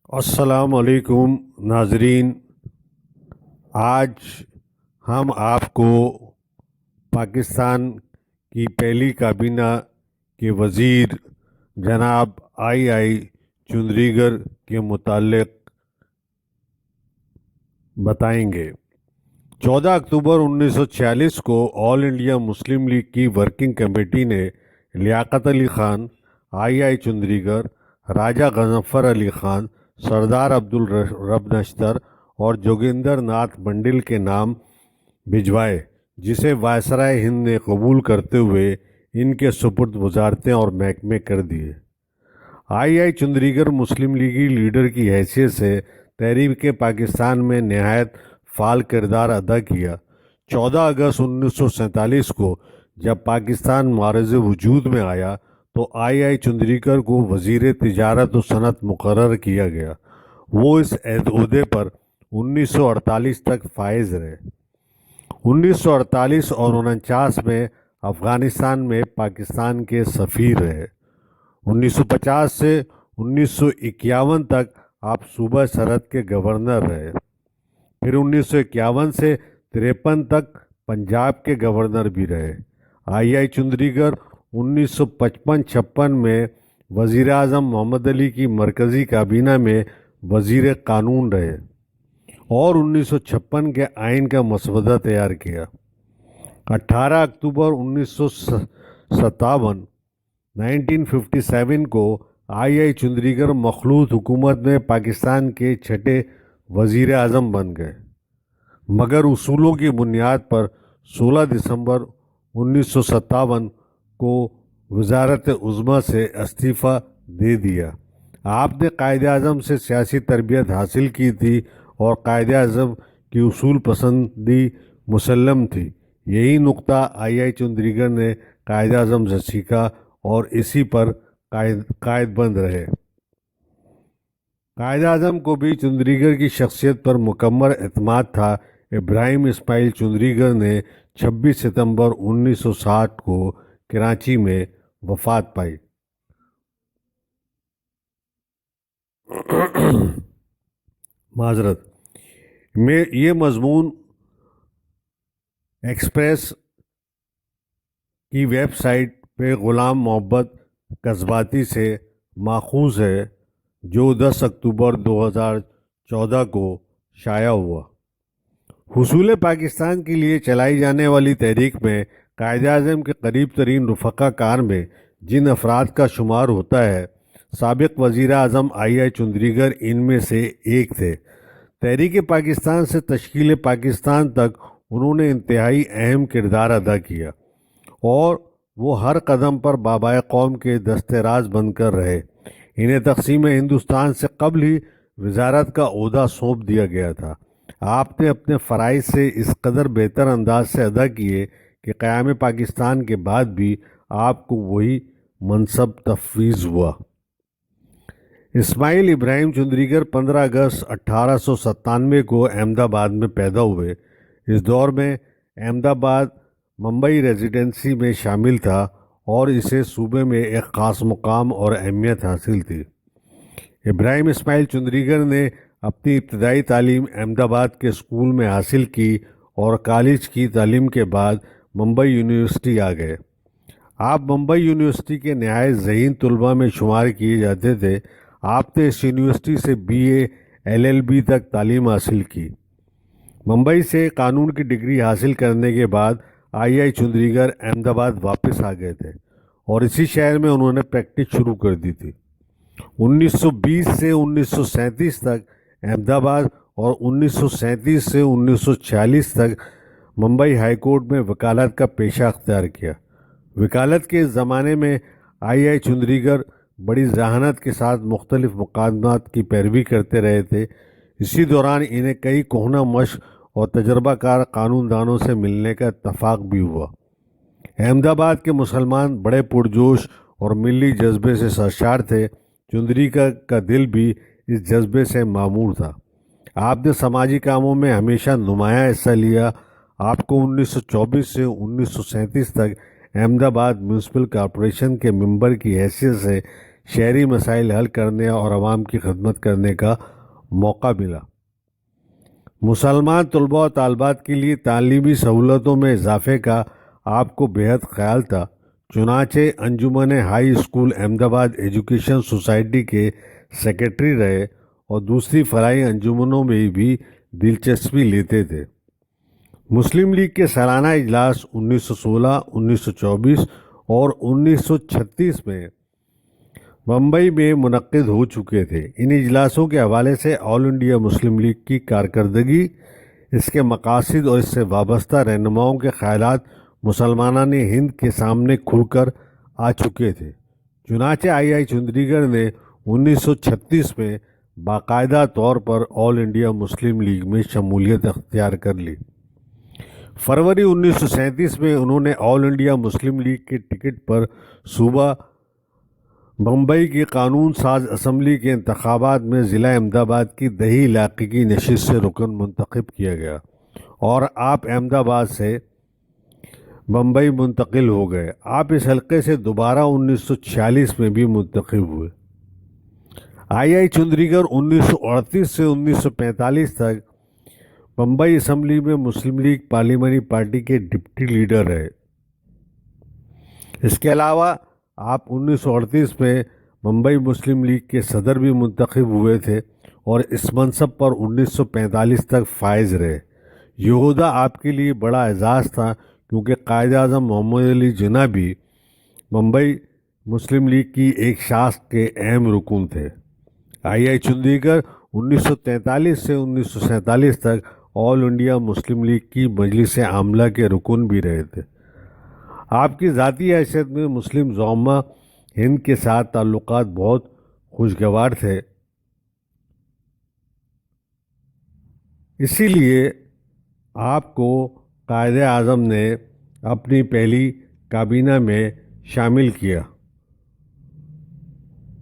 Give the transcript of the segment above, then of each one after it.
السلام علیکم ناظرین، آج ہم آپ کو پاکستان کی پہلی کابینہ کے وزیر جناب آئی چندریگر کے متعلق بتائیں گے۔ 14 اکتوبر 1946 کو آل انڈیا مسلم لیگ کی ورکنگ کمیٹی نے لیاقت علی خان، آئی چندریگر، راجہ غضنفر علی خان، سردار عبدالرب نشتر اور جوگیندر ناتھ منڈل کے نام بھجوائے، جسے وائسرائے ہند نے قبول کرتے ہوئے ان کے سپرد وزارتیں اور محکمے کر دیے۔ آئی چندریگر مسلم لیگی لیڈر کی حیثیت سے تحریک پاکستان میں نہایت فعال کردار ادا کیا۔ 14 اگست 1947 کو جب پاکستان معرض وجود میں آیا تو آئی چندریگر کو وزیر تجارت و صنعت مقرر کیا گیا۔ وہ اس عہدے پر 1948 تک فائز رہے۔ 1948 اور 49 میں افغانستان میں پاکستان کے سفیر رہے۔ 1950 سے 1951 تک آپ صوبہ سرحد کے گورنر رہے۔ پھر 1951 سے 53 تک پنجاب کے گورنر بھی رہے۔ آئی چندریگر 1955-56 میں وزیر اعظم محمد علی کی مرکزی کابینہ میں وزیر قانون رہے اور 1956 کے آئین کا مسودہ تیار کیا۔ 18 اکتوبر 1957 کو آئی چندریگر مخلوط حکومت میں پاکستان کے چھٹے وزیر اعظم بن گئے، مگر اصولوں کی بنیاد پر 16 دسمبر 1957 کو وزارت عظمیٰ سے استعفیٰ دے دیا۔ آپ نے قائد اعظم سے سیاسی تربیت حاصل کی تھی اور قائد اعظم کی اصول پسندی مسلم تھی۔ یہی نقطہ آئی چندریگر نے قائد اعظم سے سیکھا اور اسی پر قائد بند رہے۔ قائد اعظم کو بھی چندریگر کی شخصیت پر مکمل اعتماد تھا۔ ابراہیم اسماعیل چندریگر نے 26 ستمبر 1960 کو کراچی میں وفات پائی۔ معذرت میں یہ مضمون ایکسپریس کی ویب سائٹ پہ غلام محمد قصباتی سے ماخوذ ہے، جو 10 اکتوبر 2014 کو شائع ہوا۔ حصول پاکستان کے لیے چلائی جانے والی تحریک میں قائد اعظم کے قریب ترین رفقا کار میں جن افراد کا شمار ہوتا ہے، سابق وزیر اعظم آئی چندریگر ان میں سے ایک تھے۔ تحریک پاکستان سے تشکیل پاکستان تک انہوں نے انتہائی اہم کردار ادا کیا اور وہ ہر قدم پر بابائے قوم کے دست راز بن کر رہے۔ انہیں تقسیم ہندوستان سے قبل ہی وزارت کا عہدہ سونپ دیا گیا تھا۔ آپ نے اپنے فرائض سے اس قدر بہتر انداز سے ادا کیے کہ قیام پاکستان کے بعد بھی آپ کو وہی منصب تفویض ہوا۔ اسماعیل ابراہیم چندریگر 15 اگست 1897 کو احمد آباد میں پیدا ہوئے۔ اس دور میں احمد آباد ممبئی ریزیڈنسی میں شامل تھا اور اسے صوبے میں ایک خاص مقام اور اہمیت حاصل تھی۔ ابراہیم اسماعیل چندریگر نے اپنی ابتدائی تعلیم احمد آباد کے اسکول میں حاصل کی اور کالج کی تعلیم کے بعد ممبئی یونیورسٹی آ گئے۔ آپ ممبئی یونیورسٹی کے نہایت ذہین طلباء میں شمار کیے جاتے تھے۔ آپ نے اس یونیورسٹی سے BA LLB تک تعلیم حاصل کی۔ ممبئی سے قانون کی ڈگری حاصل کرنے کے بعد آئی چندریگر احمد آباد واپس آ گئے تھے اور اسی شہر میں انہوں نے پریکٹس شروع کر دی تھی۔ 1920 سے 1937 تک احمد آباد اور 1937 سے 1946 تک ممبئی ہائی کورٹ میں وکالت کا پیشہ اختیار کیا۔ وکالت کے اس زمانے میں آئی چندریگر بڑی ذہانت کے ساتھ مختلف مقدمات کی پیروی کرتے رہے تھے۔ اسی دوران انہیں کئی کہنہ مشق اور تجربہ کار قانون دانوں سے ملنے کا اتفاق بھی ہوا۔ احمد آباد کے مسلمان بڑے پرجوش اور ملی جذبے سے سرشار تھے۔ چندریگر کا دل بھی اس جذبے سے معمور تھا۔ آپ نے سماجی کاموں میں ہمیشہ نمایاں حصہ لیا۔ آپ کو 1924 سے 1937 تک احمد آباد میونسپل کارپوریشن کے ممبر کی حیثیت سے شہری مسائل حل کرنے اور عوام کی خدمت کرنے کا موقع ملا۔ مسلمان طلباء و طالبات کے لیے تعلیمی سہولتوں میں اضافے کا آپ کو بہت خیال تھا، چنانچہ انجمن ہائی اسکول احمد آباد ایجوکیشن سوسائٹی کے سیکرٹری رہے اور دوسری فلاحی انجمنوں میں بھی دلچسپی لیتے تھے۔ مسلم لیگ کے سالانہ اجلاس 1916، 1924 اور 1936 میں ممبئی میں منعقد ہو چکے تھے۔ ان اجلاسوں کے حوالے سے آل انڈیا مسلم لیگ کی کارکردگی، اس کے مقاصد اور اس سے وابستہ رہنماؤں کے خیالات مسلمانان ہند کے سامنے کھل کر آ چکے تھے۔ چنانچہ آئی چندری گڑھ نے 1936 میں باقاعدہ طور پر آل انڈیا مسلم لیگ میں شمولیت اختیار کر لی۔ فروری 1937 میں انہوں نے آل انڈیا مسلم لیگ کے ٹکٹ پر صوبہ بمبئی کی قانون ساز اسمبلی کے انتخابات میں ضلع احمد آباد کی دیہی علاقے کی نشست سے رکن منتخب کیا گیا اور آپ احمد آباد سے بمبئی منتقل ہو گئے۔ آپ اس حلقے سے دوبارہ 1946 میں بھی منتخب ہوئے۔ آئی چندری گڑھ 1938 سے 1945 تک بمبئی اسمبلی میں مسلم لیگ پارلیمانی پارٹی کے ڈپٹی لیڈر رہے۔ اس کے علاوہ آپ 1938 میں بمبئی مسلم لیگ کے صدر بھی منتخب ہوئے تھے اور اس منصب پر 1945 تک فائز رہے۔ یہ عہدہ آپ کے لیے بڑا اعزاز تھا کیونکہ قائد اعظم محمد علی جناح بھی بمبئی مسلم لیگ کی ایک شاخ کے اہم رکن تھے۔ آئی چندری گڑھ 1943 سے 1947 تک آل انڈیا مسلم لیگ کی مجلس عاملہ کے رکن بھی رہے تھے۔ آپ کی ذاتی حیثیت میں مسلم زعماء ہند کے ساتھ تعلقات بہت خوشگوار تھے، اسی لیے آپ کو قائد اعظم نے اپنی پہلی کابینہ میں شامل کیا۔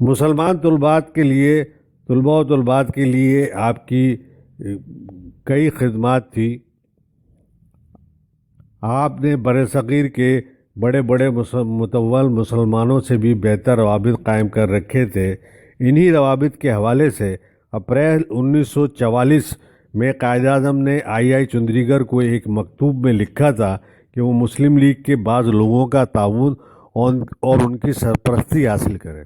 مسلمان طلباء و طالبات کے لیے آپ کی کئی خدمات تھی۔ آپ نے برصغیر کے بڑے متول مسلمانوں سے بھی بہتر روابط قائم کر رکھے تھے۔ انہی روابط کے حوالے سے اپریل 1944 میں قائد اعظم نے آئی چندری گڑھ کو ایک مکتوب میں لکھا تھا کہ وہ مسلم لیگ کے بعض لوگوں کا تعاون اور ان کی سرپرستی حاصل کرے۔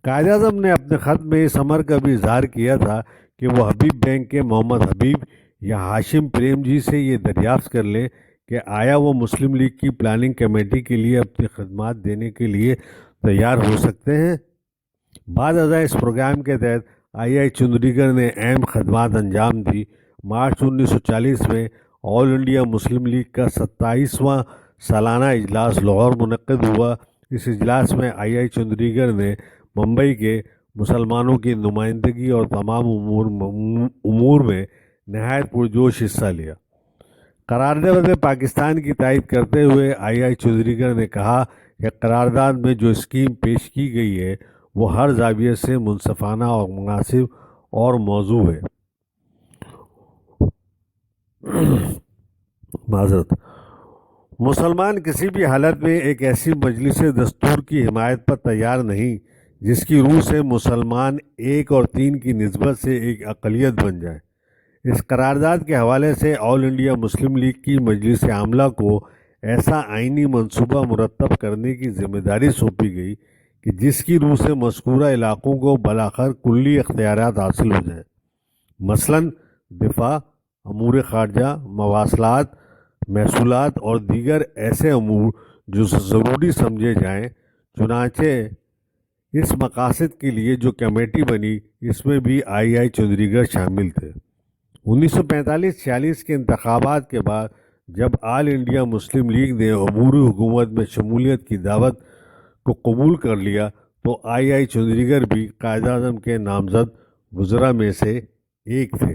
قائد اعظم نے اپنے خط میں اس امر کا بھی اظہار کیا تھا کہ وہ حبیب بینک کے محمد حبیب یا ہاشم پریم جی سے یہ دریافت کر لیں کہ آیا وہ مسلم لیگ کی پلاننگ کمیٹی کے لیے اپنی خدمات دینے کے لیے تیار ہو سکتے ہیں۔ بعد ازاں اس پروگرام کے تحت آئی چندری گڑھ نے اہم خدمات انجام دی۔ مارچ 1940 میں آل انڈیا مسلم لیگ کا 27واں سالانہ اجلاس لاہور منعقد ہوا۔ اس اجلاس میں آئی چندری گڑھ نے ممبئی کے مسلمانوں کی نمائندگی اور تمام امور میں نہایت پرجوش حصہ لیا۔ قرارداد پاکستان کی تائید کرتے ہوئے آئی چندری گڑھ نے کہا کہ قرارداد میں جو اسکیم پیش کی گئی ہے وہ ہر زاویے سے منصفانہ اور مناسب اور موزوں ہے۔ معذرت، مسلمان کسی بھی حالت میں ایک ایسی مجلس دستور کی حمایت پر تیار نہیں جس کی روح سے مسلمان 1 اور 3 کی نسبت سے ایک اقلیت بن جائے۔ اس قرارداد کے حوالے سے آل انڈیا مسلم لیگ کی مجلس عاملہ کو ایسا آئینی منصوبہ مرتب کرنے کی ذمہ داری سونپی گئی کہ جس کی روح سے مذکورہ علاقوں کو بالآخر کلی اختیارات حاصل ہو جائیں، مثلاً دفاع، امور خارجہ، مواصلات، محصولات اور دیگر ایسے امور جو ضروری سمجھے جائیں۔ چنانچہ اس مقاصد کے لیے جو کمیٹی بنی اس میں بھی آئی چندری گڑھ شامل تھے۔ 1945-46 کے انتخابات کے بعد جب آل انڈیا مسلم لیگ نے عبوری حکومت میں شمولیت کی دعوت کو قبول کر لیا تو آئی چندری گڑھ بھی قائد اعظم کے نامزد وزراء میں سے ایک تھے۔